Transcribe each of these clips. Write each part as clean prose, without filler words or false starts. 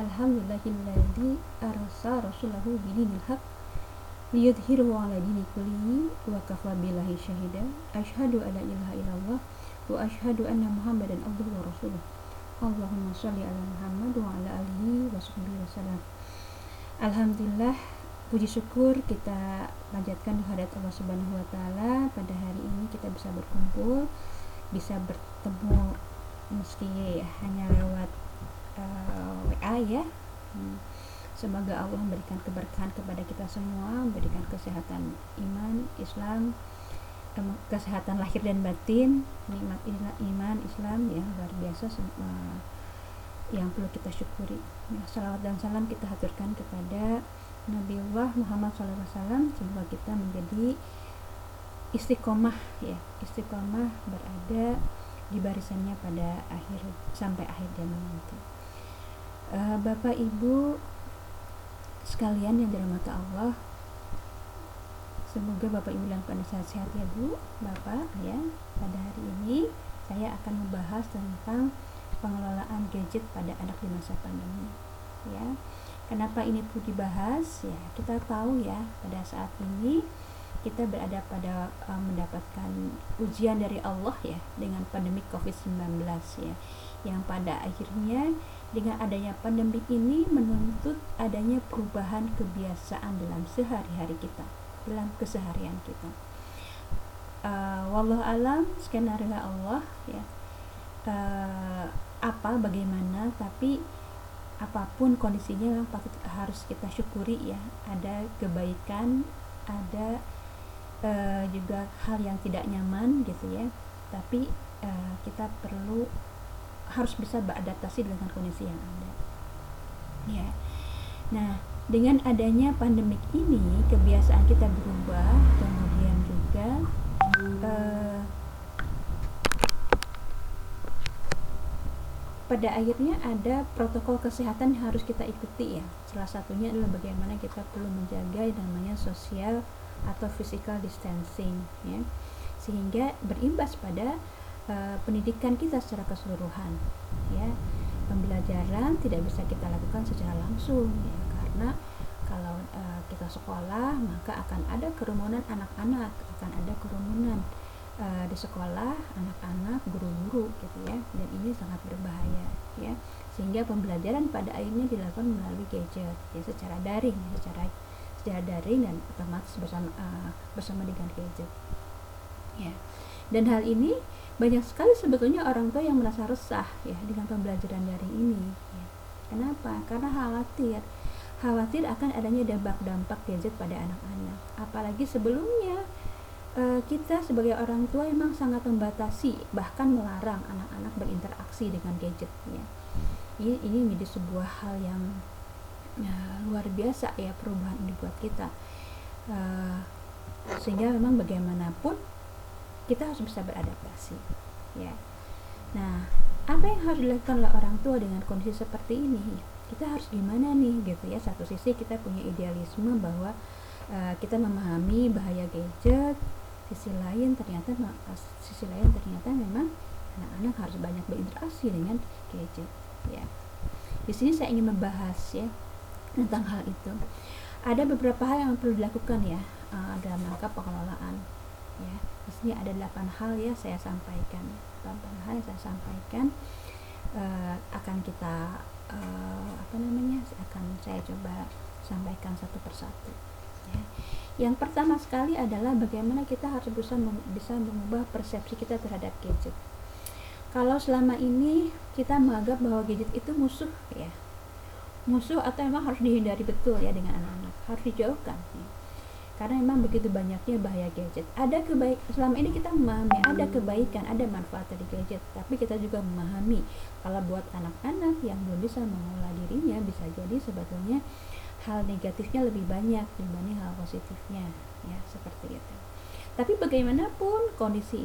Alhamdulillahilladzi arsala rasulahu bidinil haq liyudhhirahu 'ala dini kullihi wa kafa billahi syahida. Asyhadu an la ilaha illallah wa asyhadu anna Muhammadan abduhu wa rasuluh. Allahumma shalli ala Muhammad wa ala alihi wa sahbihi wasallam. Alhamdulillah, puji syukur kita panjatkan kehadirat Allah Subhanahu wa taala. Pada hari ini kita bisa berkumpul, bisa bertemu meski hanya lewat WA ya. Semoga Allah memberikan keberkahan kepada kita semua, memberikan kesehatan iman, Islam, kesehatan lahir dan batin, nikmat iman, Islam ya luar biasa yang perlu kita syukuri. Salawat dan salam kita haturkan kepada Nabiullah Muhammad SAW. Semoga kita menjadi istiqomah ya, istiqomah berada di barisannya pada sampai akhir zaman nanti. Bapak Ibu sekalian yang dirahmati Allah, semoga Bapak Ibu dalam keadaan sehat ya Bu, Bapak ya. Pada hari ini saya akan membahas tentang pengelolaan gadget pada anak di masa pandemi ya. Kenapa ini perlu dibahas ya? Kita tahu ya, pada saat ini kita berada pada mendapatkan ujian dari Allah ya, dengan pandemi COVID-19 ya, yang pada akhirnya dengan adanya pandemi ini menuntut adanya perubahan kebiasaan dalam sehari-hari kita, dalam keseharian kita. Wallahu alam, skenario Allah ya, bagaimana, tapi apapun kondisinya memang patut harus kita syukuri ya. Ada kebaikan, ada juga hal yang tidak nyaman gitu ya, tapi kita harus bisa beradaptasi dengan kondisi yang ada ya. Nah, dengan adanya pandemik ini kebiasaan kita berubah, kemudian juga pada akhirnya ada protokol kesehatan yang harus kita ikuti ya. Salah satunya adalah bagaimana kita perlu menjaga yang namanya social atau physical distancing ya, sehingga berimbas pada pendidikan kita secara keseluruhan ya. Pembelajaran tidak bisa kita lakukan secara langsung ya, karena kalau kita sekolah maka akan ada kerumunan anak-anak, akan ada kerumunan di sekolah, anak-anak, guru-guru gitu ya, dan ini sangat berbahaya ya, sehingga pembelajaran pada akhirnya dilakukan melalui gadget ya, secara daring dan otomatis bersama dengan gadget ya. Dan hal ini banyak sekali sebetulnya orang tua yang merasa resah ya dengan pembelajaran daring ini ya. Kenapa? Karena khawatir akan adanya dampak gadget pada anak-anak, apalagi sebelumnya kita sebagai orang tua memang sangat membatasi, bahkan melarang anak-anak berinteraksi dengan gadget ya. Ini menjadi sebuah hal yang luar biasa ya, perubahan ini buat kita, sehingga memang bagaimanapun kita harus bisa beradaptasi ya. Nah, apa yang harus dilakukan oleh orang tua dengan kondisi seperti ini? Kita harus gimana nih gitu ya. Satu sisi kita punya idealisme bahwa kita memahami bahaya gadget, sisi lain ternyata memang anak-anak harus banyak berinteraksi dengan gadget ya. Di sini saya ingin membahas ya tentang hal itu. Ada beberapa hal yang perlu dilakukan ya dalam rangka pengelolaan ya. Di sini ada 8 hal ya saya sampaikan. 8 hal yang saya sampaikan akan kita akan saya coba sampaikan satu persatu ya. Yang pertama sekali adalah bagaimana kita harus bisa mengubah persepsi kita terhadap gadget. Kalau selama ini kita menganggap bahwa gadget itu musuh atau memang harus dihindari betul ya dengan anak-anak, harus dijauhkan ya. Karena memang begitu banyaknya bahaya gadget. Selama ini kita memahami ada kebaikan, ada manfaat dari gadget, tapi kita juga memahami kalau buat anak-anak yang belum bisa mengelola dirinya, bisa jadi sebetulnya hal negatifnya lebih banyak dibanding hal positifnya ya, seperti itu. Tapi bagaimanapun kondisi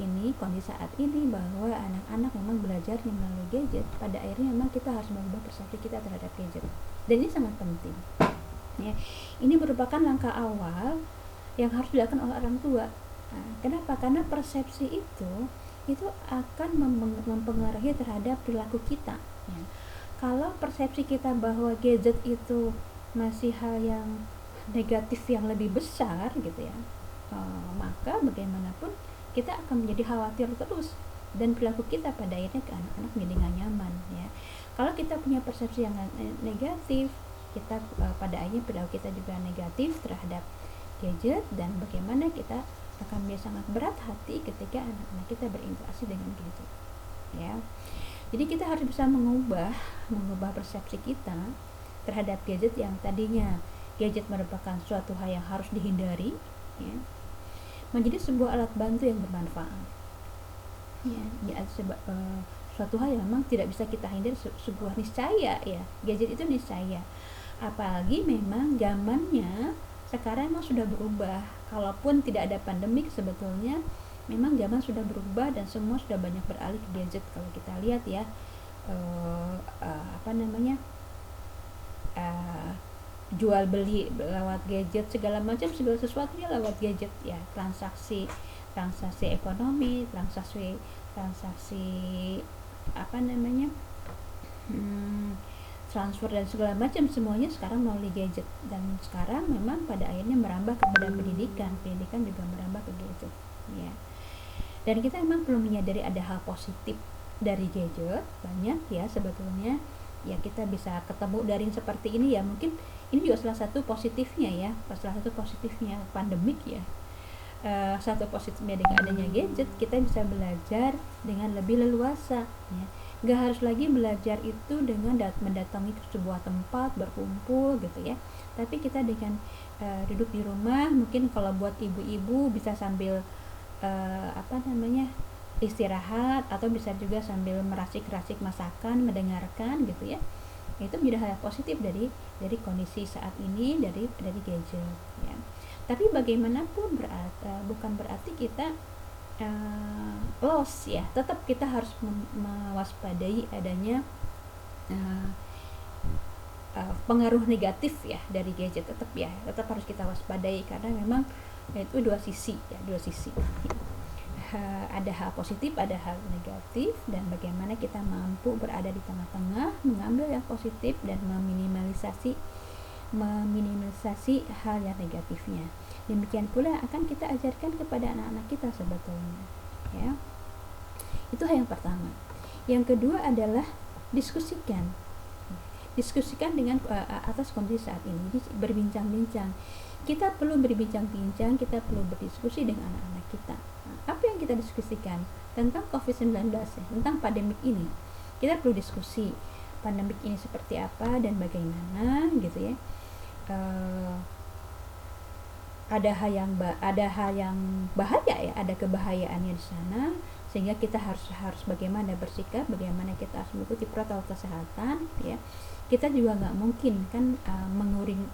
saat ini bahwa anak-anak memang belajar melalui gadget, pada akhirnya memang kita harus mengubah persepsi kita terhadap gadget, dan ini sangat penting ya. Ini merupakan langkah awal yang harus dilakukan oleh orang tua. Nah, kenapa? Karena persepsi itu akan mempengaruhi terhadap perilaku kita ya. Kalau persepsi kita bahwa gadget itu masih hal yang negatif yang lebih besar gitu ya, maka bagaimanapun kita akan menjadi khawatir terus, dan perilaku kita pada akhirnya ke anak-anak menjadi nggak nyaman ya. Kalau kita punya persepsi yang negatif, kita pada akhirnya perilaku kita juga negatif terhadap gadget, dan bagaimana kita akan menjadi sangat berat hati ketika anak-anak kita berinteraksi dengan gadget ya. Jadi kita harus bisa mengubah persepsi kita terhadap gadget yang tadinya gadget merupakan suatu hal yang harus dihindari ya, menjadi sebuah alat bantu yang bermanfaat ya, suatu hal yang memang tidak bisa kita hindari, sebuah niscaya ya, gadget itu niscaya. Apalagi memang zamannya sekarang memang sudah berubah, kalaupun tidak ada pandemik sebetulnya memang zaman sudah berubah dan semua sudah banyak beralih ke gadget. Kalau kita lihat ya, jual beli lewat gadget, segala macam, segala sesuatunya lewat gadget ya, transaksi ekonomi, transaksi transfer dan segala macam, semuanya sekarang melalui gadget. Dan sekarang memang pada akhirnya merambah kepada pendidikan juga merambah ke gadget ya. Dan kita memang perlu menyadari ada hal positif dari gadget banyak ya sebetulnya ya. Kita bisa ketemu daring seperti ini ya, mungkin ini juga salah satu positifnya pandemik ya. Satu positifnya dengan adanya gadget, kita bisa belajar dengan lebih leluasa ya. Nggak harus lagi belajar itu dengan mendatangi ke sebuah tempat berkumpul gitu ya, tapi kita dengan duduk di rumah. Mungkin kalau buat ibu-ibu bisa sambil istirahat, atau bisa juga sambil meracik-racik masakan, mendengarkan gitu ya. Itu menjadi hal yang positif dari kondisi saat ini, dari gadget ya. Tapi bagaimanapun bukan berarti kita loss ya, tetap kita harus mewaspadai adanya pengaruh negatif ya dari gadget, tetap harus kita waspadai, karena memang itu dua sisi. Ada hal positif, ada hal negatif, dan bagaimana kita mampu berada di tengah-tengah, mengambil yang positif dan meminimalisasi hal yang negatifnya. Demikian pula akan kita ajarkan kepada anak-anak kita sebetulnya ya. Itu hal yang pertama. Yang kedua adalah diskusikan dengan atas kondisi saat ini. Jadi berbincang-bincang. Kita perlu berbincang-bincang, kita perlu berdiskusi dengan anak-anak kita. Apa yang kita diskusikan tentang COVID-19 ya, tentang pandemik ini. Kita perlu diskusi pandemik ini seperti apa dan bagaimana gitu ya. Ada hal yang bahaya ya, ada kebahayaannya di sana, sehingga kita harus bagaimana bersikap, bagaimana kita harus mengikuti protokol kesehatan ya. Kita juga nggak mungkin kan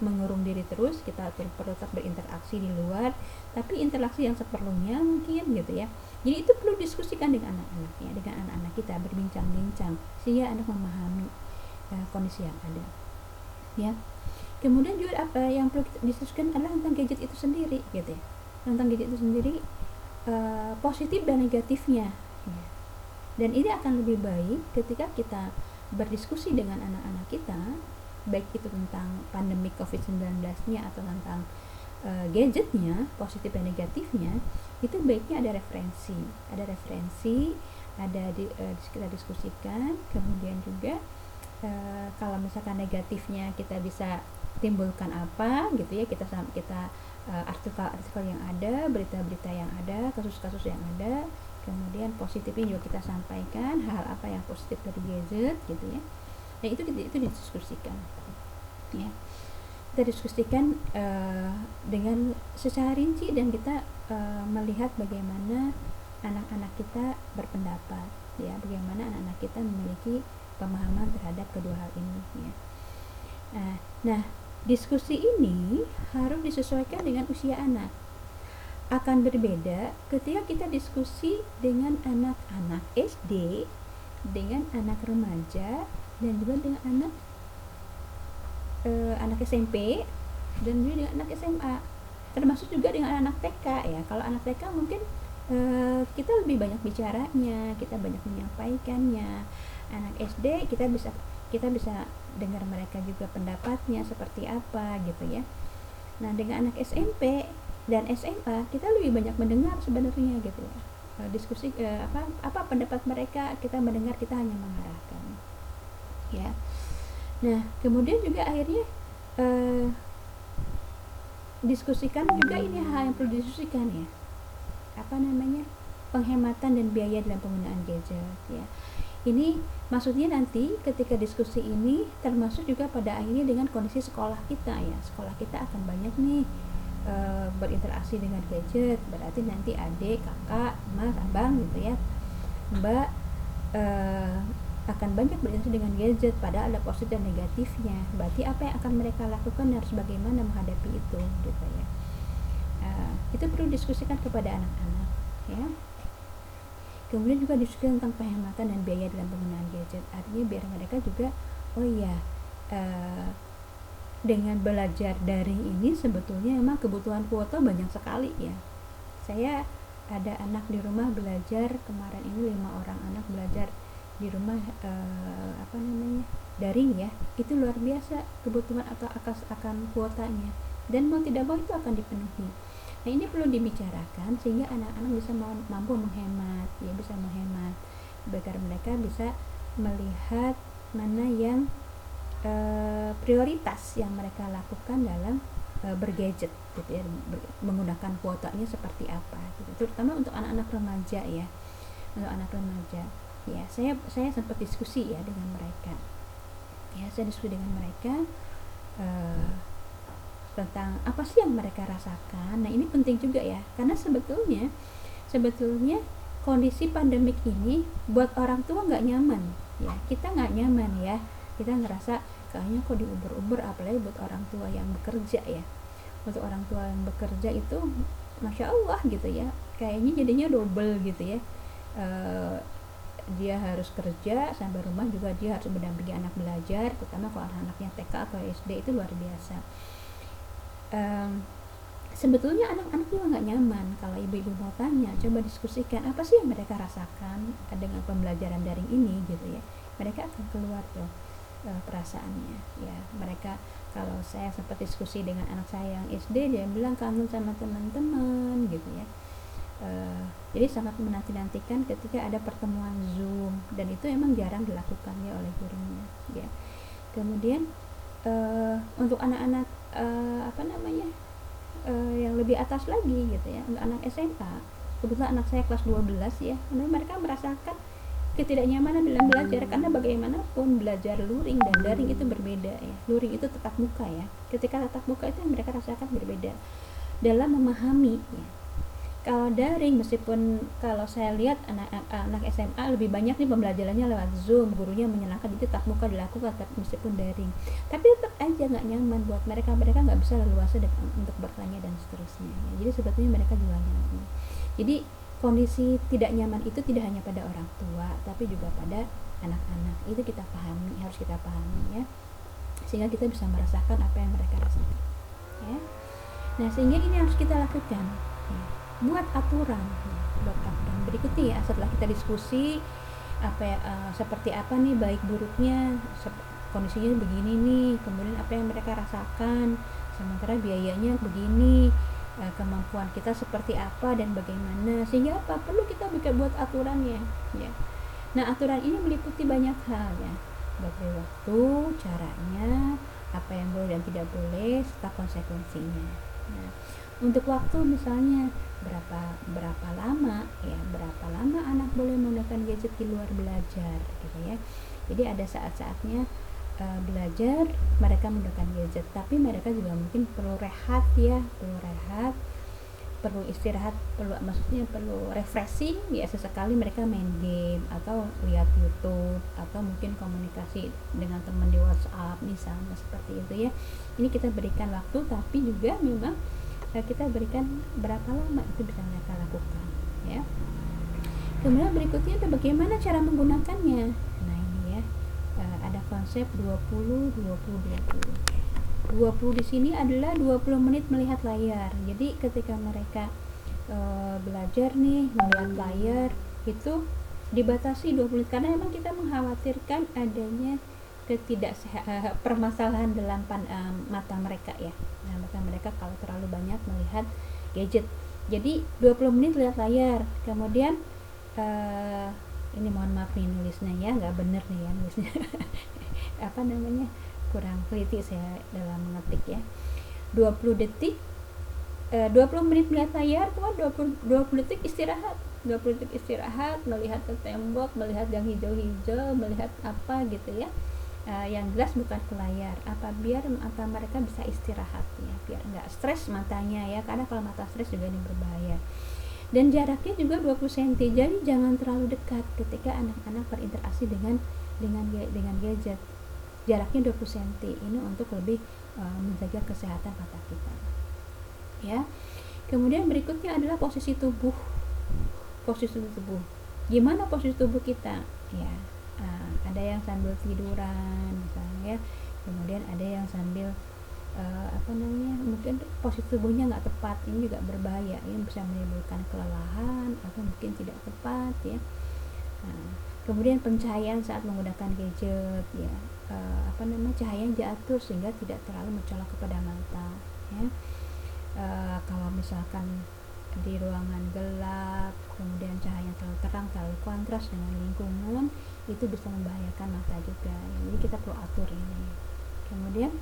mengurung diri terus, kita perlu tetap berinteraksi di luar, tapi interaksi yang seperlunya mungkin gitu ya. Jadi itu perlu diskusikan dengan anak-anak kita, berbincang-bincang sehingga anak memahami kondisi yang ada ya. Kemudian juga apa yang perlu diskusikan adalah tentang gadget itu sendiri gitu ya, tentang gadget itu sendiri, positif dan negatifnya ya. Dan ini akan lebih baik ketika kita berdiskusi dengan anak-anak kita, baik itu tentang pandemi COVID-19-nya atau tentang gadgetnya, positif dan negatifnya. Itu baiknya ada referensi, kita diskusikan. Kemudian juga kalau misalkan negatifnya, kita bisa timbulkan apa gitu ya, kita artikel yang ada, berita-berita yang ada, kasus-kasus yang ada. Kemudian positifnya juga kita sampaikan, hal apa yang positif dari gadget gitu ya. Dan itu didiskusikan ya. Kita diskusikan dengan secara rinci, dan kita melihat bagaimana anak-anak kita berpendapat ya, bagaimana anak-anak kita memiliki pemahaman terhadap kedua hal ini ya. Nah, diskusi ini harus disesuaikan dengan usia anak. Akan berbeda ketika kita diskusi dengan anak-anak SD, dengan anak remaja, dan juga dengan anak SMP, dan juga dengan anak SMA, termasuk juga dengan anak TK ya. Kalau anak TK mungkin kita lebih banyak bicaranya, kita banyak menyampaikannya, Anak SD kita bisa dengar mereka juga pendapatnya seperti apa gitu ya. Nah dengan anak SMP dan SMA kita lebih banyak mendengar sebenarnya gitu ya. Diskusi apa pendapat mereka, kita mendengar, kita hanya mengarahkan ya. Nah kemudian juga akhirnya diskusikan juga, ini hal yang perlu didiskusikan ya, penghematan dan biaya dalam penggunaan gadget ya. Ini maksudnya nanti ketika diskusi ini termasuk juga pada akhirnya dengan kondisi sekolah kita ya. Sekolah kita akan banyak nih berinteraksi dengan gadget, berarti nanti adik, kakak, mas, abang gitu ya, mbak akan banyak berinteraksi dengan gadget, padahal ada positif dan negatifnya. Berarti apa yang akan mereka lakukan, harus bagaimana menghadapi itu gitu ya. Itu perlu diskusikan kepada anak-anak ya. Kemudian juga diskusi tentang penghematan dan biaya dalam penggunaan gadget, artinya biar mereka juga dengan belajar daring ini sebetulnya memang kebutuhan kuota banyak sekali ya. Saya ada anak di rumah belajar kemarin ini, 5 orang anak belajar di rumah daring ya. Itu luar biasa kebutuhan atau akan kuotanya, dan mau tidak mau itu akan dipenuhi. Nah ini perlu dibicarakan sehingga anak-anak bisa mampu menghemat ya, bisa menghemat agar mereka bisa melihat mana yang prioritas yang mereka lakukan dalam bergadget gitu ya, menggunakan kuotanya seperti apa gitu. Terutama untuk anak-anak remaja ya, untuk anak remaja ya. Saya sempat diskusi ya dengan mereka ya, tentang apa sih yang mereka rasakan. Nah ini penting juga ya, karena sebetulnya kondisi pandemik ini buat orang tua nggak nyaman ya, kita nggak nyaman ya, kita ngerasa kayaknya kok diuber-uber, apalagi buat orang tua yang bekerja ya. Untuk orang tua yang bekerja itu Masya Allah gitu ya, kayaknya jadinya double gitu ya. Dia harus kerja sampai rumah juga dia harus mendampingi anak belajar, terutama kalau anak-anaknya TK atau SD, itu luar biasa. Sebetulnya anak-anak juga nggak nyaman. Kalau ibu-ibu mau tanya, coba diskusikan apa sih yang mereka rasakan dengan pembelajaran daring ini gitu ya. Mereka akan keluar tuh perasaannya ya. Mereka, kalau saya sempat diskusi dengan anak saya yang SD, dia bilang kangen sama teman-teman gitu ya. Jadi sangat menanti-nantikan ketika ada pertemuan Zoom, dan itu emang jarang dilakukan ya oleh gurunya ya. Kemudian untuk anak-anak yang lebih atas lagi gitu ya, untuk anak SMA, kebetulan anak saya kelas 12 ya, mereka merasakan ketidaknyamanan dalam belajar, karena bagaimanapun belajar luring dan daring itu berbeda ya. Luring itu tatap muka ya, ketika tatap muka itu yang mereka rasakan berbeda dalam memahami ya. Kalau daring, meskipun kalau saya lihat anak SMA lebih banyak nih pembelajarannya lewat Zoom, gurunya menyenangkan, itu tatap muka dilakukan meskipun daring, tapi tetap aja nggak nyaman buat mereka nggak bisa leluasa untuk bertanya dan seterusnya ya. Jadi sebetulnya mereka juga nyaman. Jadi kondisi tidak nyaman itu tidak hanya pada orang tua, tapi juga pada anak-anak. Itu harus kita pahami ya, sehingga kita bisa merasakan apa yang mereka rasakan ya. Nah sehingga ini harus kita lakukan ya. Buat aturan berikutnya ya, setelah kita diskusi seperti apa nih baik buruknya, kondisinya begini nih, kemudian apa yang mereka rasakan, sementara biayanya begini, kemampuan kita seperti apa dan bagaimana, sehingga perlu kita buat aturannya ya. Nah aturan ini meliputi banyak hal ya, bagai waktu, caranya, apa yang boleh dan tidak boleh, serta konsekuensinya. Nah untuk waktu misalnya berapa lama anak boleh menggunakan gadget di luar belajar gitu ya. Jadi ada saat-saatnya belajar mereka menggunakan gadget, tapi mereka juga mungkin perlu rehat, perlu istirahat, perlu refreshing ya. Sesekali mereka main game atau lihat YouTube, atau mungkin komunikasi dengan teman di WhatsApp misalnya, seperti itu ya. Ini kita berikan waktu, tapi juga memang kita berikan berapa lama itu bisa mereka lakukan ya. Kemudian berikutnya itu bagaimana cara menggunakannya. Nah ini ya, ada konsep 20 di sini adalah 20 menit melihat layar. Jadi ketika mereka belajar nih melihat layar itu dibatasi 20 menit karena memang kita mengkhawatirkan adanya permasalahan dalam mata mereka ya. Nah, mata mereka kalau terlalu banyak melihat gadget. Jadi 20 menit lihat layar, kemudian ini mohon maaf nih nulisnya ya, nggak bener nih ya nulisnya. Apa namanya, kurang teliti saya dalam mengetik ya. 20 detik 20 menit melihat layar, kemudian 20 detik istirahat. 20 detik istirahat, melihat ke tembok, melihat yang hijau-hijau, melihat apa gitu ya. Yang jelas bukan ke layar, biar mata mereka bisa istirahat ya, biar nggak stres matanya ya, karena kalau mata stres juga ini berbahaya. Dan jaraknya juga 20 cm, jadi jangan terlalu dekat ketika anak-anak berinteraksi dengan gadget. Jaraknya 20 cm ini untuk lebih menjaga kesehatan mata kita ya. Kemudian berikutnya adalah posisi tubuh. Gimana posisi tubuh kita ya? Ada yang sambil tiduran misalnya, kemudian ada yang sambil mungkin posisi tubuhnya nggak tepat, ini juga berbahaya, ini bisa menimbulkan kelelahan atau mungkin tidak tepat ya. Kemudian pencahayaan saat menggunakan gadget ya, cahaya yang diatur sehingga tidak terlalu mencolok kepada mata ya. Kalau misalkan di ruangan gelap, kemudian cahaya terlalu terang, terlalu kontras dengan lingkungan, itu bisa membahayakan mata juga ya. Jadi kita perlu atur ini. Kemudian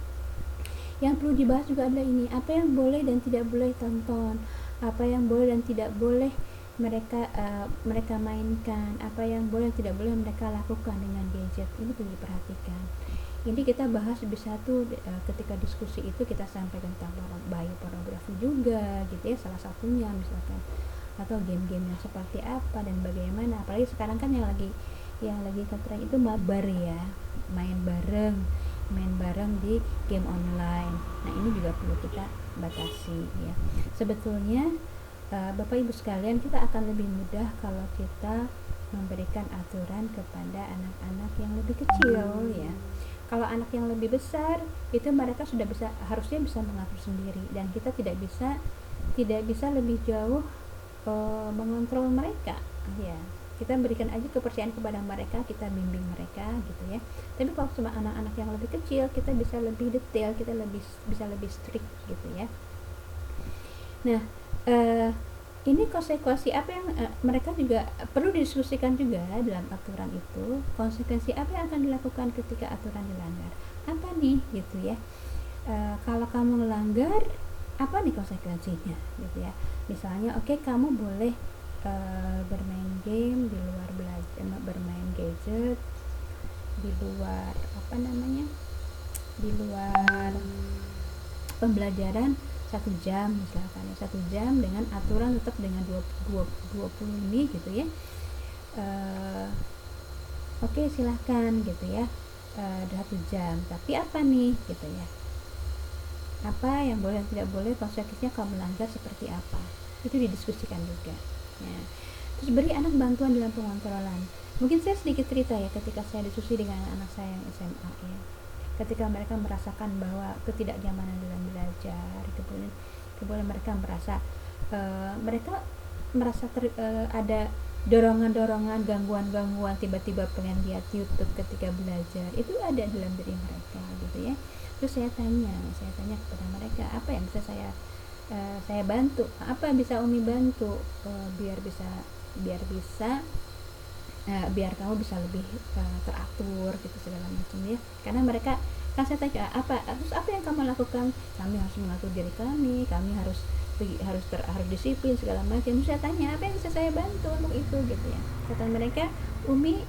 yang perlu dibahas juga adalah ini, apa yang boleh dan tidak boleh tonton, apa yang boleh dan tidak boleh mereka mainkan, apa yang boleh dan tidak boleh mereka lakukan dengan gadget. Ini perlu diperhatikan. Ini kita bahas bisa tuh ketika diskusi itu kita sampaikan tentang bahaya pornografi juga gitu ya, salah satunya misalkan, atau game-game yang seperti apa dan bagaimana. Apalagi sekarang kan yang lagi ngetren itu mabar ya, main bareng di game online. Nah, ini juga perlu kita batasi ya. Sebetulnya Bapak Ibu sekalian, kita akan lebih mudah kalau kita memberikan aturan kepada anak-anak yang lebih kecil ya. Kalau anak yang lebih besar itu mereka sudah harusnya bisa mengatur sendiri, dan kita tidak bisa lebih jauh mengontrol mereka ya. Kita berikan aja kepercayaan kepada mereka, kita bimbing mereka gitu ya. Tapi kalau sama anak-anak yang lebih kecil, kita bisa lebih detail, kita bisa lebih strict gitu ya. Nah, ini konsekuensi apa yang mereka juga perlu didiskusikan juga dalam aturan itu. Konsekuensi apa yang akan dilakukan ketika aturan dilanggar? Apa nih gitu ya? Kalau kamu melanggar, apa nih konsekuensinya gitu ya? Misalnya, kamu boleh bermain game di luar bermain gadget di luar di luar pembelajaran 1 jam misalkan ya, 1 jam dengan aturan tetap dengan 20 ini gitu ya. Silahkan gitu ya, 1 jam, tapi apa nih gitu ya, apa yang boleh dan tidak boleh, konsekuensinya kalau melanggar seperti apa, itu didiskusikan juga ya. Terus beri anak bantuan dalam pengontrolan. Mungkin saya sedikit cerita ya, ketika saya diskusi dengan anak saya yang SMA ya, ketika mereka merasakan bahwa ketidaknyamanan dalam belajar, kemudian mereka merasa ada dorongan-dorongan, gangguan-gangguan, tiba-tiba pengen lihat YouTube ketika belajar, itu ada dalam diri mereka gitu ya. Terus saya tanya kepada mereka, apa yang bisa saya bantu, apa yang bisa Umi bantu biar kamu bisa lebih teratur gitu segala macam ya. Karena mereka kan, saya tanya apa yang kamu lakukan, kami harus mengatur diri kami harus disiplin segala macam. Saya tanya, apa yang bisa saya bantu untuk itu gitu ya. Kata mereka, Umi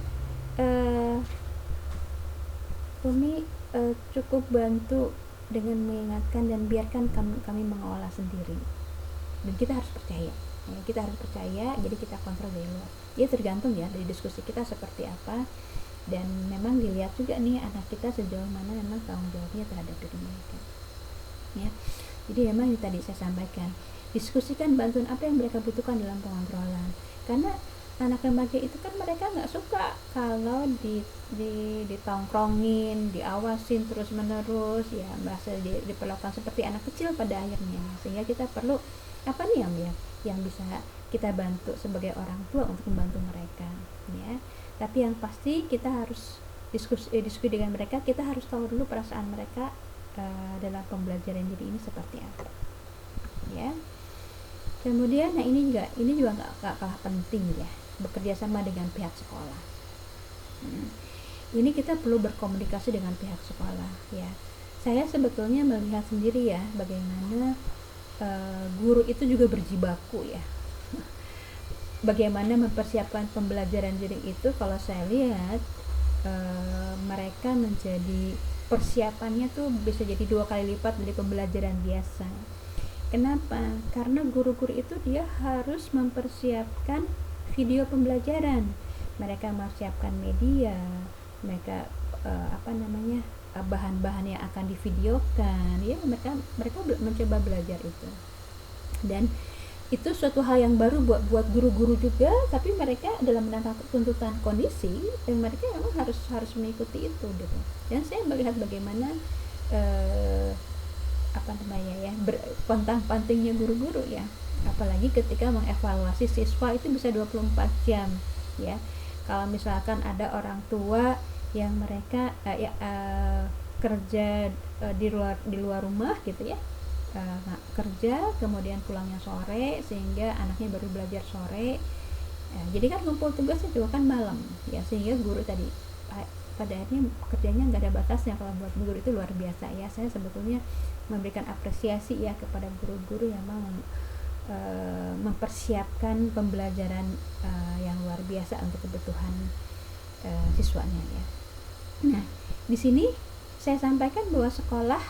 cukup bantu dengan mengingatkan dan biarkan kami mengolah sendiri, dan kita harus percaya ya, jadi kita kontrol dari luar. Jadi tergantung ya dari diskusi kita seperti apa, dan memang dilihat juga nih anak kita sejauh mana memang tanggung jawabnya terhadap diri mereka ya. Jadi memang ini tadi saya sampaikan, diskusikan bantuan apa yang mereka butuhkan dalam pengontrolan, karena anak remaja itu kan mereka nggak suka kalau ditongkrongin, diawasin terus menerus ya, merasa diperlakukan seperti anak kecil pada akhirnya. Sehingga kita perlu apa nih yang bisa kita bantu sebagai orang tua untuk membantu mereka, ya. Tapi yang pasti kita harus diskusi dengan mereka. Kita harus tahu dulu perasaan mereka dalam pembelajaran diri ini seperti apa, ya. Kemudian, nah ini juga nggak kalah penting, ya, bekerja sama dengan pihak sekolah. Ini kita perlu berkomunikasi dengan pihak sekolah, ya. Saya sebetulnya melihat sendiri, ya, bagaimana guru itu juga berjibaku, ya. Bagaimana mempersiapkan pembelajaran diri itu, kalau saya lihat mereka menjadi persiapannya tuh bisa jadi 2 kali lipat dari pembelajaran biasa. Kenapa? Karena guru-guru itu dia harus mempersiapkan video pembelajaran. Mereka mempersiapkan media, mereka bahan-bahan yang akan divideokan, ya. Mereka mencoba belajar itu, dan itu suatu hal yang baru buat guru-guru juga, tapi mereka dalam menangkap tuntutan kondisi, dan mereka memang harus mengikuti itu, gitu. Dan saya melihat bagaimana pontang-pantingnya guru-guru, ya, apalagi ketika mengevaluasi siswa itu bisa 24 jam, ya. Kalau misalkan ada orang tua yang mereka kerja di luar rumah, gitu, ya, kerja kemudian pulangnya sore sehingga anaknya baru belajar sore, jadi kan kumpul tugasnya juga kan malam, ya, sehingga guru tadi pada akhirnya kerjanya nggak ada batasnya. Kalau buat guru itu luar biasa, ya. Saya sebetulnya memberikan apresiasi, ya, kepada guru-guru yang mau mempersiapkan pembelajaran yang luar biasa untuk kebutuhan siswanya, ya. Nah, di sini saya sampaikan bahwa sekolah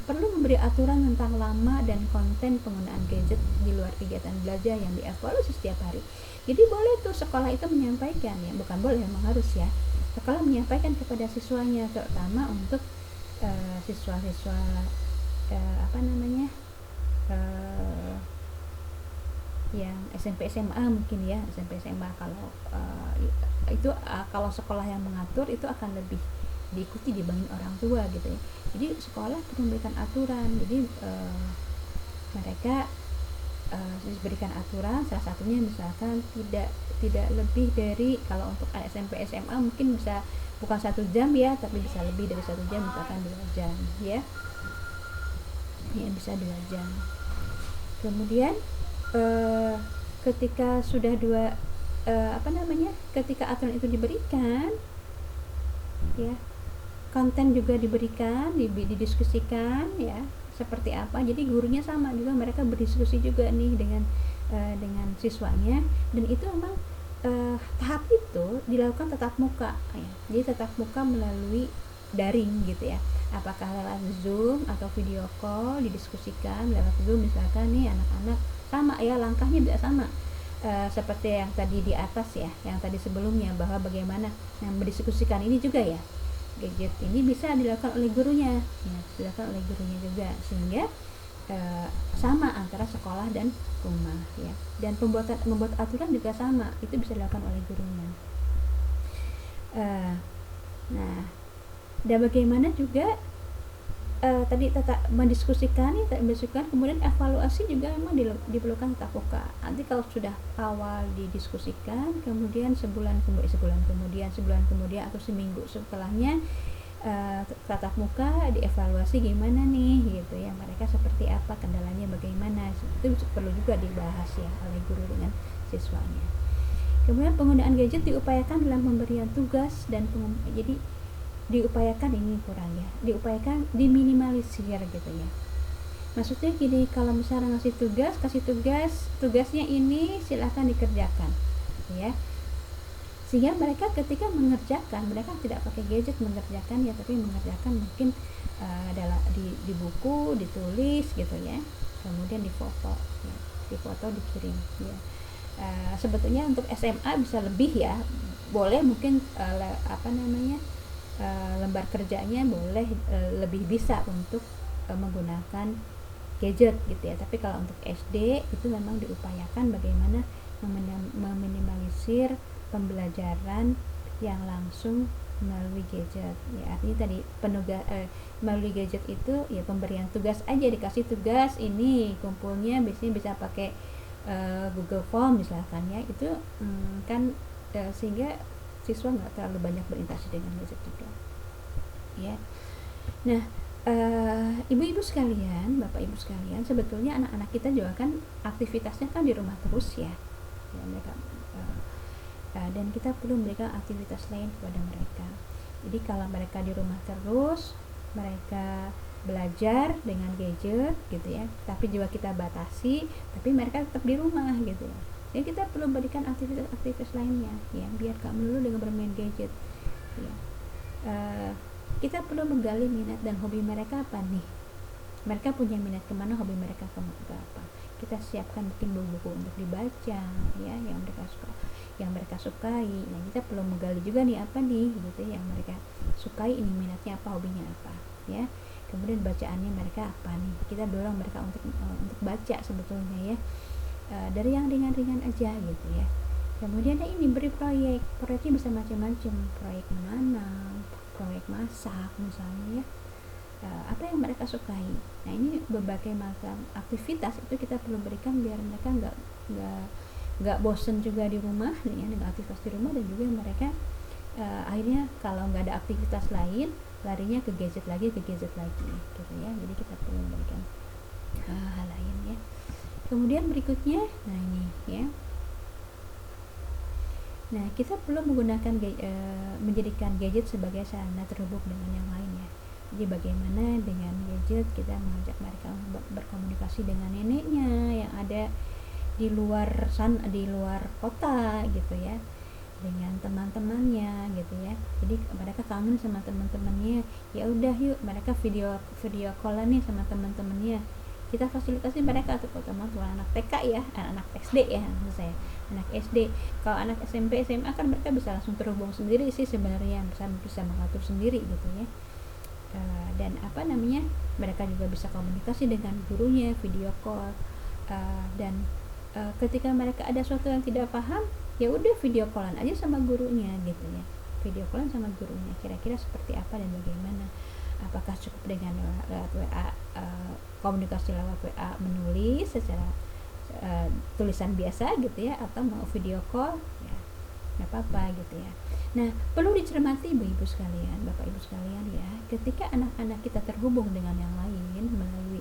perlu memberi aturan tentang lama dan konten penggunaan gadget di luar kegiatan belajar yang dievaluasi setiap hari. Jadi boleh tuh sekolah itu menyampaikan, ya, bukan boleh, memang harus, ya. Sekolah menyampaikan kepada siswanya, terutama untuk siswa-siswa yang SMP SMA mungkin, ya, SMP SMA. Kalau kalau sekolah yang mengatur itu akan lebih diikuti dibanding orang tua, gitu, ya. Jadi sekolah perlu memberikan aturan. Jadi mereka diberikan aturan, salah satunya misalkan tidak lebih dari, kalau untuk SMP SMA mungkin bisa bukan 1 jam, ya, tapi bisa lebih dari 1 jam, misalkan 2 jam, ya, bisa 2 jam. Kemudian ketika sudah ketika aturan itu diberikan, ya, konten juga diberikan, didiskusikan, ya, seperti apa. Jadi gurunya sama juga, mereka berdiskusi juga nih dengan siswanya, dan itu memang tahap itu dilakukan tatap muka, ya. Jadi tatap muka melalui daring, gitu, ya. Apakah lewat Zoom atau video call, didiskusikan lewat Zoom misalkan nih anak-anak, sama, ya, langkahnya bisa sama seperti yang tadi di atas, ya, yang tadi sebelumnya, bahwa bagaimana yang mendiskusikan ini juga, ya, gadget ini bisa dilakukan oleh gurunya, ya, dilakukan oleh gurunya juga, sehingga sama antara sekolah dan rumah, ya. Dan membuat aturan juga sama, itu bisa dilakukan oleh gurunya. Nah, dan bagaimana juga tadi mendiskusikan, kemudian evaluasi juga memang diperlukan tatap muka. Nanti kalau sudah awal didiskusikan, kemudian sebulan kemudian atau seminggu setelahnya tatap muka, dievaluasi gimana nih, gitu, ya, mereka seperti apa, kendalanya bagaimana, itu perlu juga dibahas, ya, oleh guru dengan siswanya. Kemudian penggunaan gadget diupayakan dalam pemberian tugas dan jadi diupayakan, ini kurang, ya, diupayakan diminimalisir, gitu, ya. Maksudnya gini, kalau misalnya kasih tugasnya ini silahkan dikerjakan, ya, sehingga mereka ketika mengerjakan, mereka tidak pakai gadget mengerjakan, ya, tapi mengerjakan mungkin di buku, ditulis, gitu, ya, kemudian difoto, ya, dikirim, ya. Sebetulnya untuk SMA bisa lebih, ya, boleh mungkin lembar kerjanya boleh lebih bisa untuk menggunakan gadget, gitu, ya. Tapi kalau untuk SD itu memang diupayakan bagaimana meminimalisir pembelajaran yang langsung melalui gadget, ya. Artinya tadi melalui gadget itu, ya, pemberian tugas aja, dikasih tugas ini kumpulnya biasanya bisa pakai Google Form misalkan ya, itu kan sehingga siswa nggak terlalu banyak berinteraksi dengan gadget juga ya. Nah, ibu-ibu sekalian, bapak ibu sekalian, sebetulnya anak-anak kita juga kan aktivitasnya kan di rumah terus ya, mereka dan kita perlu memberikan aktivitas lain kepada mereka. Jadi kalau mereka di rumah terus, mereka belajar dengan gadget gitu ya, tapi juga kita batasi, tapi mereka tetap di rumah gitu ya. Jadi kita perlu berikan aktivitas lainnya ya, biar gak melulu dengan bermain gadget ya. Kita perlu menggali minat dan hobi mereka apa nih. Mereka punya minat kemana, hobi mereka ke apa. Kita siapkan mungkin buku-buku untuk dibaca ya, yang mereka sukai. Nah, kita perlu menggali juga nih apa nih gitu yang mereka sukai, ini minatnya apa, hobinya apa ya. Kemudian bacaannya mereka apa nih, kita dorong mereka untuk baca sebetulnya ya, dari yang ringan-ringan aja gitu ya. Kemudian ini beri proyeknya bisa macam-macam, proyek menanam, proyek masak misalnya ya, apa yang mereka sukai. Nah, ini berbagai macam aktivitas itu kita perlu berikan biar mereka nggak bosen juga di rumah ya, dengan aktivitas di rumah, dan juga mereka akhirnya kalau nggak ada aktivitas lain larinya ke gadget lagi gitu ya. Jadi kita perlu memberikan hal lain ya. Kemudian berikutnya, nah ini ya, nah kita perlu menggunakan menjadikan gadget sebagai sarana terhubung dengan yang lain ya. Jadi bagaimana dengan gadget kita mengajak mereka berkomunikasi dengan neneknya yang ada di luar kota gitu ya, dengan teman-temannya gitu ya. Jadi mereka kangen sama teman-temannya, ya udah yuk mereka video callan nih sama teman-temannya. Kita fasilitasi mereka tuh, terutama anak TK ya, anak SD ya maksud saya, anak SD. Kalau anak SMP SMA kan mereka bisa langsung terhubung sendiri sih sebenarnya, bisa mengatur sendiri gitu ya. Dan mereka juga bisa komunikasi dengan gurunya, video call, dan ketika mereka ada sesuatu yang tidak paham, ya udah video callan aja sama gurunya gitu ya, video callan sama gurunya kira-kira seperti apa dan bagaimana. Apakah cukup dengan lewat WA, komunikasi lewat WA, menulis secara tulisan biasa gitu ya, atau mau video call ya nggak apa-apa gitu ya. Nah, perlu dicermati ibu-ibu sekalian, bapak ibu sekalian ya, ketika anak-anak kita terhubung dengan yang lain melalui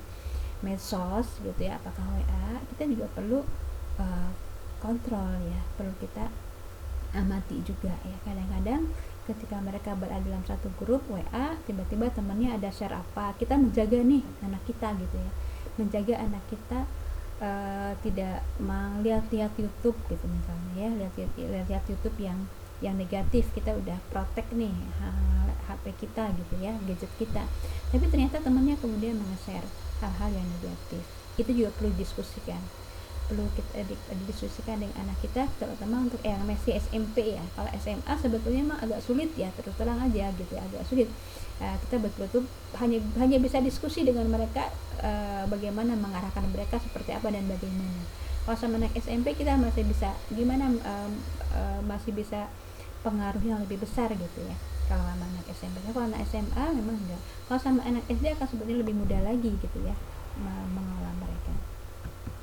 medsos gitu ya, apakah WA, kita juga perlu kontrol ya, perlu kita amati juga ya. Kadang-kadang ketika mereka berada dalam satu grup WA, tiba-tiba temannya ada share apa, kita menjaga nih anak kita gitu ya, menjaga anak kita tidak melihat YouTube gitu misalnya ya, lihat YouTube yang negatif, kita udah protect nih HP kita gitu ya, gadget kita, tapi ternyata temannya kemudian nge-share hal-hal yang negatif. Itu juga perlu diskusikan, perlu kita didiskusikan dengan anak kita, terutama untuk yang masih SMP ya. Kalau SMA sebetulnya mah agak sulit ya, terus terang aja gitu ya, agak sulit. Kita betul-betul hanya bisa diskusi dengan mereka, bagaimana mengarahkan mereka seperti apa dan bagaimana. Kalau sama anak SMP kita masih bisa gimana, masih bisa pengaruh yang lebih besar gitu ya kalau sama anak SMP. Kalau anak SMA memang enggak. Kalau sama anak SD akan sebetulnya lebih mudah lagi gitu ya mengelola mereka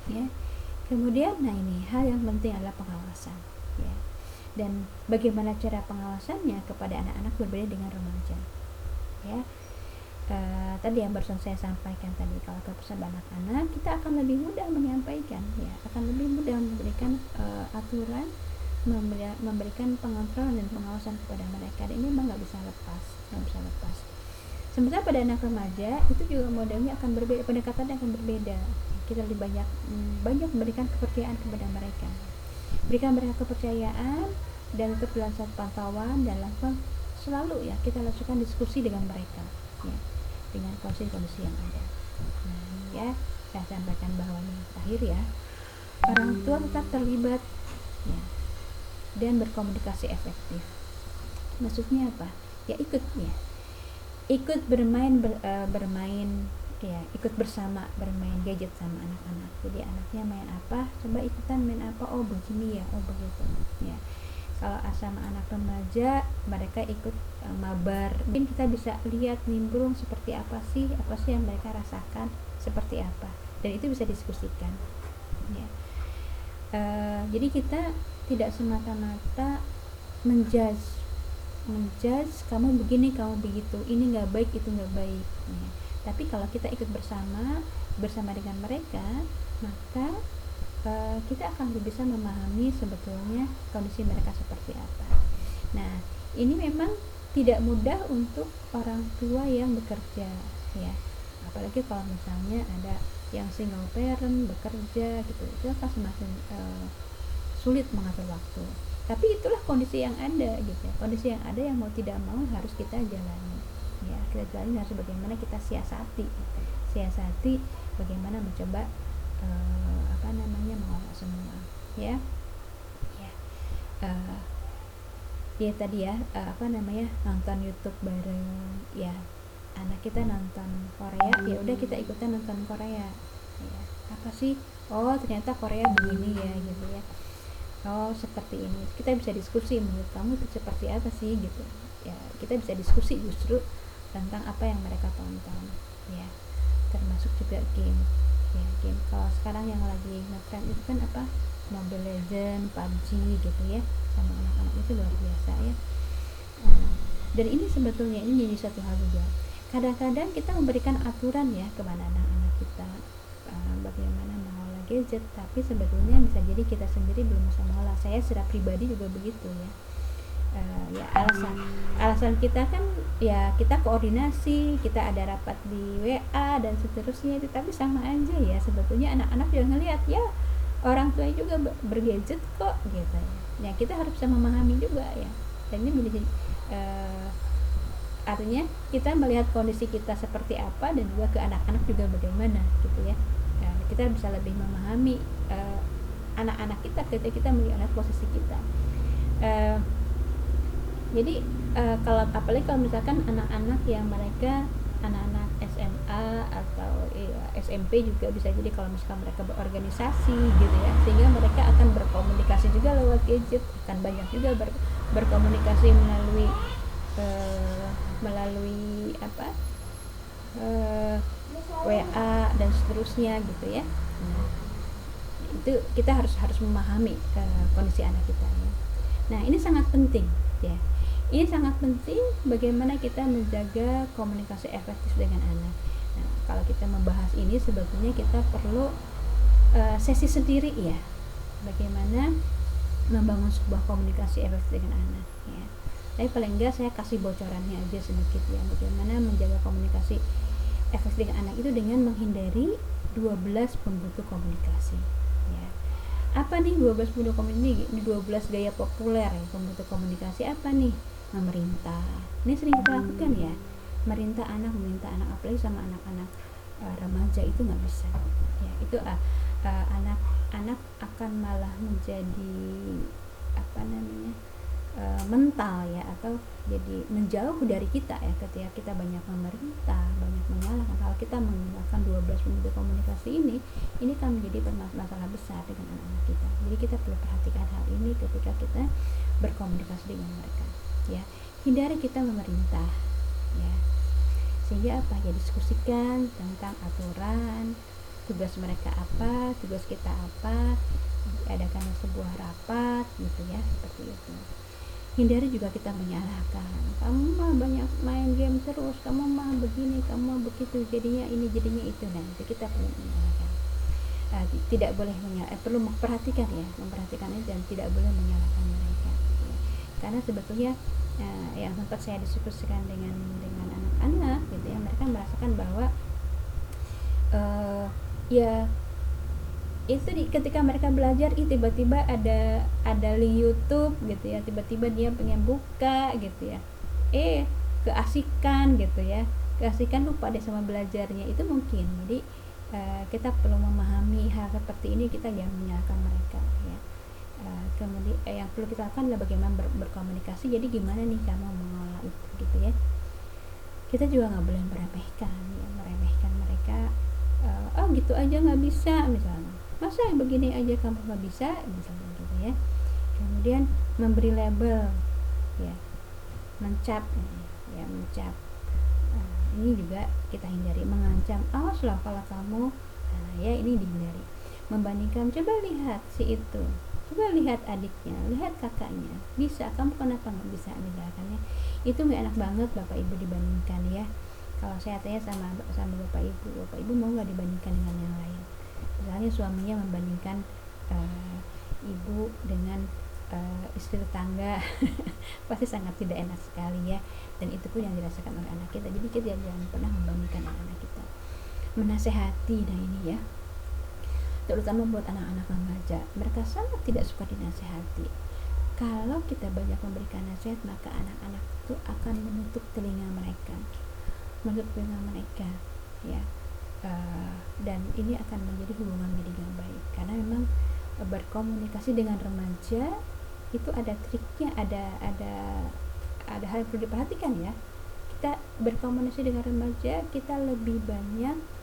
ya. Kemudian nah ini hal yang penting adalah pengawasan ya, dan bagaimana cara pengawasannya kepada anak-anak berbeda dengan remaja ya. Tadi yang barusan saya sampaikan tadi, kalau kepada anak-anak kita akan lebih mudah menyampaikan ya, akan lebih mudah memberikan aturan, memberikan pengontrolan dan pengawasan kepada mereka, dan ini memang nggak bisa lepas. Sementara pada anak remaja itu juga modelnya akan berbeda, pendekatannya akan berbeda. Kita lebih banyak memberikan kepercayaan kepada mereka, berikan mereka kepercayaan, dan tetap dalam satu pantauan, dan selalu ya kita lakukan diskusi dengan mereka ya, dengan kondisi-kondisi yang ada. Nah ya, saya sampaikan bahwa yang terakhir ya, orang tua tetap terlibat ya, dan berkomunikasi efektif. Maksudnya apa? Ya ikut bermain ya, ikut bersama bermain gadget sama anak-anak. Jadi anaknya main apa, coba ikutan main apa, oh begini ya, oh begitu ya. Kalau sama anak remaja, mereka ikut mabar, mungkin kita bisa lihat nimbrung seperti apa sih yang mereka rasakan, seperti apa, dan itu bisa diskusikan ya. Jadi kita tidak semata-mata menjudge kamu begini, kamu begitu, ini nggak baik, itu nggak baik ya. Tapi kalau kita ikut bersama dengan mereka, maka kita akan lebih bisa memahami sebetulnya kondisi mereka seperti apa. Nah, ini memang tidak mudah untuk orang tua yang bekerja ya, apalagi kalau misalnya ada yang single parent bekerja gitu, itu akan semakin sulit mengatur waktu. Tapi itulah kondisi yang ada gitu ya, kondisi yang ada yang mau tidak mau harus kita jalani ya. Kita jalani harus bagaimana kita siasati bagaimana mencoba mengolah semua ya. Ya tadi ya nonton YouTube bareng ya, anak kita nonton Korea, ya udah kita ikutan nonton Korea ya. Apa sih, oh ternyata Korea begini ya gitu ya, oh seperti ini. Kita bisa diskusi, menurut kamu itu seperti apa sih gitu ya. Kita bisa diskusi justru tentang apa yang mereka tonton ya, termasuk juga game ya. Game kalau sekarang yang lagi ngetrend itu kan apa, Mobile Legend, PUBG gitu ya, sama anak-anak itu luar biasa ya. Dan ini sebetulnya ini jadi satu hal juga, kadang-kadang kita memberikan aturan ya kepada anak-anak kita bagaimana mengolah gadget, tapi sebetulnya bisa jadi kita sendiri belum bisa mengolah. Saya secara pribadi juga begitu ya. Ya alasan kita kan ya, kita koordinasi, kita ada rapat di WA dan seterusnya itu, tapi sama aja ya sebetulnya anak-anak juga ngelihat ya orang tua juga bergadget kok gitu ya. Kita harus bisa memahami juga ya, dan ini menjadi artinya kita melihat kondisi kita seperti apa dan juga ke anak-anak juga bagaimana gitu ya. Kita bisa lebih memahami anak-anak kita ketika kita melihat posisi kita. Jadi kalau apalagi kalau misalkan anak-anak yang mereka anak-anak SMA atau SMP juga bisa jadi kalau misalkan mereka berorganisasi gitu ya, sehingga mereka akan berkomunikasi juga lewat gadget, akan banyak juga berkomunikasi melalui WA dan seterusnya gitu ya. Nah, itu kita harus memahami kondisi anak kita ya. Nah, ini sangat penting ya. Ini sangat penting bagaimana kita menjaga komunikasi efektif dengan anak. Nah, kalau kita membahas ini sebetulnya kita perlu sesi sendiri ya, bagaimana membangun sebuah komunikasi efektif dengan anak ya. Tapi paling enggak saya kasih bocorannya aja sedikit ya, bagaimana menjaga komunikasi efektif dengan anak itu dengan menghindari 12 pembutuh komunikasi ya. Apa nih 12 pembutuh komunikasi? Ini 12 gaya populer ya pembutuh komunikasi. Apa nih? Memerintah. Ini sering kita lakukan ya, meminta anak, apalagi sama anak-anak remaja itu nggak bisa ya. Itu anak akan malah menjadi mental ya, atau jadi menjauh dari kita ya ketika kita banyak memerintah, banyak menyalahkan. Kalau kita menggunakan 12 pembutuh komunikasi ini kan menjadi masalah besar dengan anak-anak kita. Jadi kita perlu perhatikan hal ini ketika kita berkomunikasi dengan mereka ya. Hindari kita memerintah ya, sehingga ya diskusikan tentang aturan, tugas mereka apa, tugas kita apa, adakan sebuah rapat gitu ya, seperti itu. Hindari juga kita menyalahkan, kamu mah banyak main game terus, kamu mah begini, kamu mah begitu, jadinya ini, jadinya itu. Nah, itu kita perlu menyalahkan. Tidak boleh perlu memperhatikan dan tidak boleh menyalahkan mereka ya. Karena sebetulnya yang sempat saya diskusikan dengan anak-anak gitu ya, mereka merasakan bahwa ya itu ketika mereka belajar tiba-tiba ada link YouTube gitu ya, tiba-tiba dia pengen buka gitu ya, keasikan gitu ya, lupa deh sama belajarnya, itu mungkin. Jadi kita perlu memahami hal seperti ini, kita jangan menyalahkan mereka ya. Kemudian yang perlu kita lakukan adalah bagaimana berkomunikasi. Jadi gimana nih kamu mengolah itu gitu ya. Kita juga nggak boleh meremehkan mereka. Oh gitu aja nggak bisa misalnya, masa begini aja kamu nggak bisa misalnya gitu ya. Kemudian memberi label ya, mencap. Ini juga kita hindari. Mengancam, awas loh kalau kamu ya, ini dihindari. membandingkan. Coba lihat si itu, coba lihat adiknya, lihat kakaknya, bisa, kamu kenapa nggak bisa, misalkan ya. Itu nggak enak banget bapak ibu dibandingkan ya. Kalau saya tanya sama bapak ibu mau nggak dibandingkan dengan yang lain? Misalnya suaminya membandingkan ibu dengan istri tetangga pasti sangat tidak enak sekali ya, dan itu pun yang dirasakan oleh anak kita. Jadi kita jangan pernah membandingkan anak-anak kita. Menasehati, nah ini ya, terutama buat anak-anak remaja, mereka sangat tidak suka dinasehati. Kalau kita banyak memberikan nasihat, maka anak-anak itu akan menutup telinga mereka ya. Dan ini akan menjadi hubungan menjadi yang baik, karena memang berkomunikasi dengan remaja itu ada triknya, ada hal yang perlu diperhatikan ya. Kita berkomunikasi dengan remaja, kita lebih banyak